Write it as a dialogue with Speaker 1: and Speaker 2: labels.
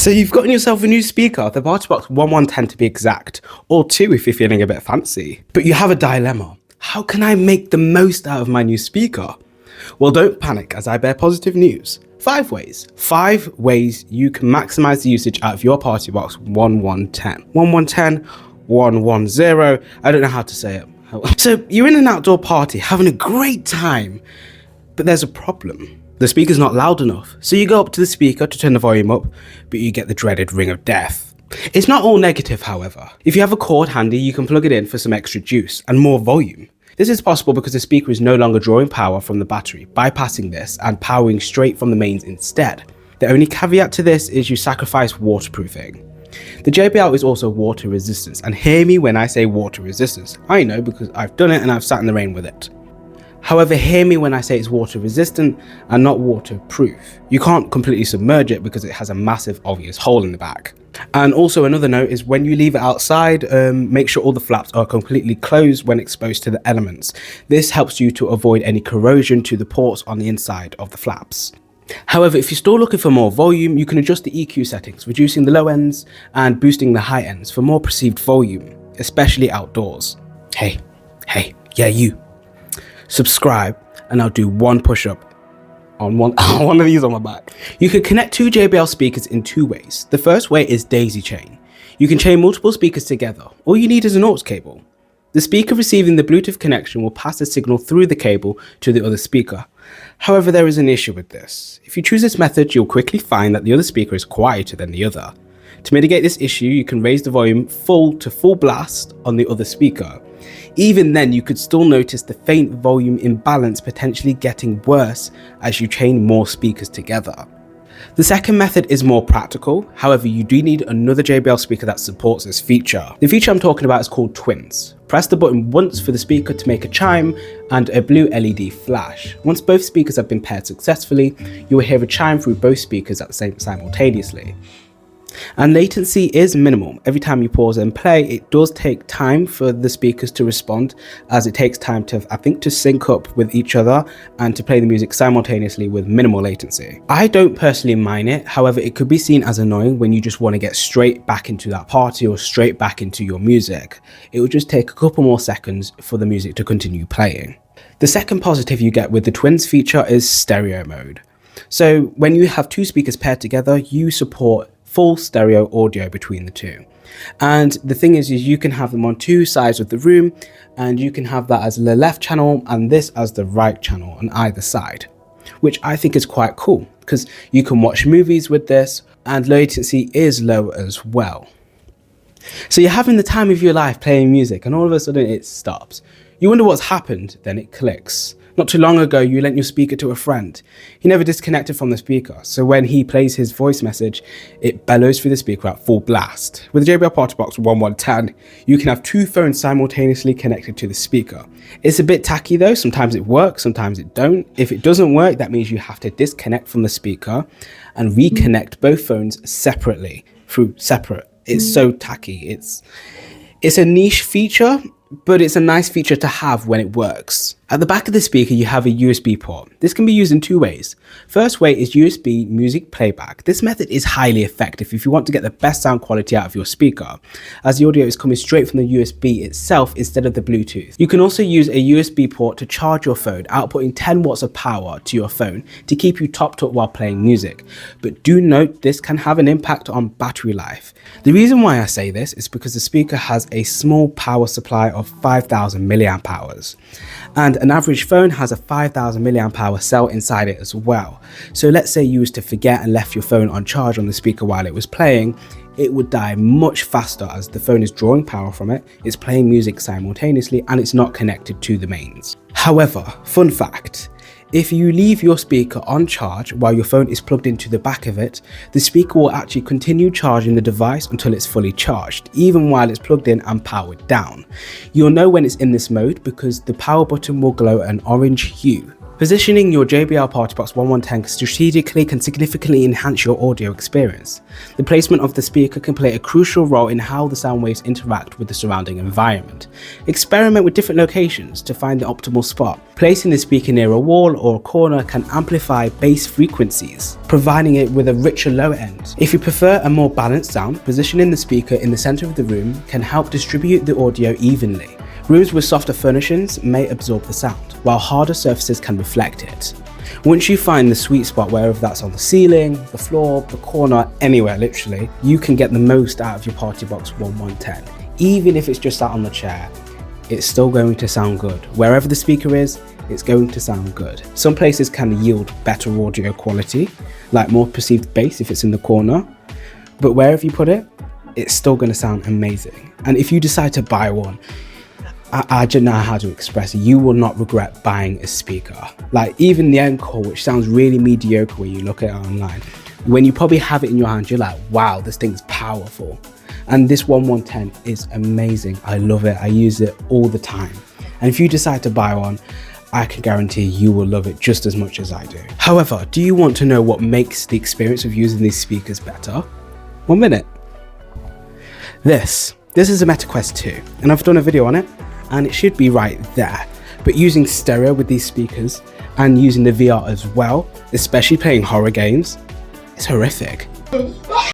Speaker 1: So you've gotten yourself a new speaker, the PartyBox 1110 to be exact, or 2 if you're feeling a bit fancy. But you have a dilemma. How can I make the most out of my new speaker? Well, don't panic as I bear positive news. 5 ways. 5 ways you can maximize the usage out of your PartyBox 1110. 1110, 110, I don't know how to say it. So you're in an outdoor party having a great time, but there's a problem. The speaker's not loud enough, so you go up to the speaker to turn the volume up, but you get the dreaded ring of death. It's not all negative, however. If you have a cord handy, you can plug it in for some extra juice and more volume. This is possible because the speaker is no longer drawing power from the battery, bypassing this and powering straight from the mains instead. The only caveat to this is you sacrifice waterproofing. The JBL is also water resistance, and hear me when I say water resistance. I know because I've done it and I've sat in the rain with it. However, hear me when I say it's water resistant and not waterproof. You can't completely submerge it because it has a massive obvious hole in the back. And also another note is when you leave it outside, make sure all the flaps are completely closed when exposed to the elements. This helps you to avoid any corrosion to the ports on the inside of the flaps. However, if you're still looking for more volume, you can adjust the EQ settings, reducing the low ends and boosting the high ends for more perceived volume, especially outdoors. Hey, yeah, you. Subscribe and I'll do one push-up on one of these on my back. You can connect 2 JBL speakers in 2 ways. The first way is daisy chain. You can chain multiple speakers together. All you need is an aux cable. The speaker receiving the Bluetooth connection will pass the signal through the cable to the other speaker. However, there is an issue with this. If you choose this method, you'll quickly find that the other speaker is quieter than the other. To mitigate this issue, you can raise the volume full to full blast on the other speaker. Even then, you could still notice the faint volume imbalance potentially getting worse as you chain more speakers together. The second method is more practical, however you do need another JBL speaker that supports this feature. The feature I'm talking about is called twins. Press the button once for the speaker to make a chime and a blue LED flash. Once both speakers have been paired successfully, you will hear a chime through both speakers at the same simultaneously. And latency is minimal. Every time you pause and play, it does take time for the speakers to respond, as it takes time to sync up with each other and to play the music simultaneously with minimal latency. I don't personally mind it, however it could be seen as annoying when you just want to get straight back into that party or straight back into your music. It will just take a couple more seconds for the music to continue playing. The second positive you get with the twins feature is stereo mode. So when you have 2 speakers paired together, you support full stereo audio between the 2. And the thing is you can have them on 2 sides of the room, and you can have that as the left channel and this as the right channel on either side, which I think is quite cool because you can watch movies with this and latency is low as well. So you're having the time of your life playing music and all of a sudden it stops. You wonder what's happened, then it clicks. Not too long ago, you lent your speaker to a friend. He never disconnected from the speaker, so when he plays his voice message, it bellows through the speaker at full blast. With the JBL PartyBox 1110, you can have 2 phones simultaneously connected to the speaker. It's a bit tacky though, sometimes it works, sometimes it don't. If it doesn't work, that means you have to disconnect from the speaker and reconnect both phones separately through separate. It's so tacky. It's a niche feature, but it's a nice feature to have when it works. At the back of the speaker, you have a USB port. This can be used in 2 ways. First way is USB music playback. This method is highly effective if you want to get the best sound quality out of your speaker, as the audio is coming straight from the USB itself instead of the Bluetooth. You can also use a USB port to charge your phone, outputting 10 watts of power to your phone to keep you topped up while playing music. But do note this can have an impact on battery life. The reason why I say this is because the speaker has a small power supply of 5,000 milliamp hours. And an average phone has a 5,000 milliamp hour cell inside it as well. So let's say you was to forget and left your phone on charge on the speaker while it was playing, it would die much faster as the phone is drawing power from it, it's playing music simultaneously, and it's not connected to the mains. However, fun fact, if you leave your speaker on charge while your phone is plugged into the back of it, the speaker will actually continue charging the device until it's fully charged, even while it's plugged in and powered down. You'll know when it's in this mode because the power button will glow an orange hue. Positioning your JBL PartyBox 1110 strategically can significantly enhance your audio experience. The placement of the speaker can play a crucial role in how the sound waves interact with the surrounding environment. Experiment with different locations to find the optimal spot. Placing the speaker near a wall or a corner can amplify bass frequencies, providing it with a richer lower end. If you prefer a more balanced sound, positioning the speaker in the center of the room can help distribute the audio evenly. Rooms with softer furnishings may absorb the sound, while harder surfaces can reflect it. Once you find the sweet spot, wherever that's on the ceiling, the floor, the corner, anywhere literally, you can get the most out of your PartyBox 1110. Even if it's just sat on the chair, it's still going to sound good. Wherever the speaker is, it's going to sound good. Some places can yield better audio quality, like more perceived bass if it's in the corner, but wherever you put it, it's still going to sound amazing. And if you decide to buy one, I don't know how to express it. You will not regret buying a speaker. Like even the Encore, which sounds really mediocre when you look at it online, when you probably have it in your hand, you're like, wow, this thing's powerful. And this 1110 is amazing. I love it. I use it all the time. And if you decide to buy one, I can guarantee you will love it just as much as I do. However, do you want to know what makes the experience of using these speakers better? 1 minute. This is a Meta Quest 2, and I've done a video on it, and it should be right there. But using stereo with these speakers and using the VR as well, especially playing horror games, it's horrific.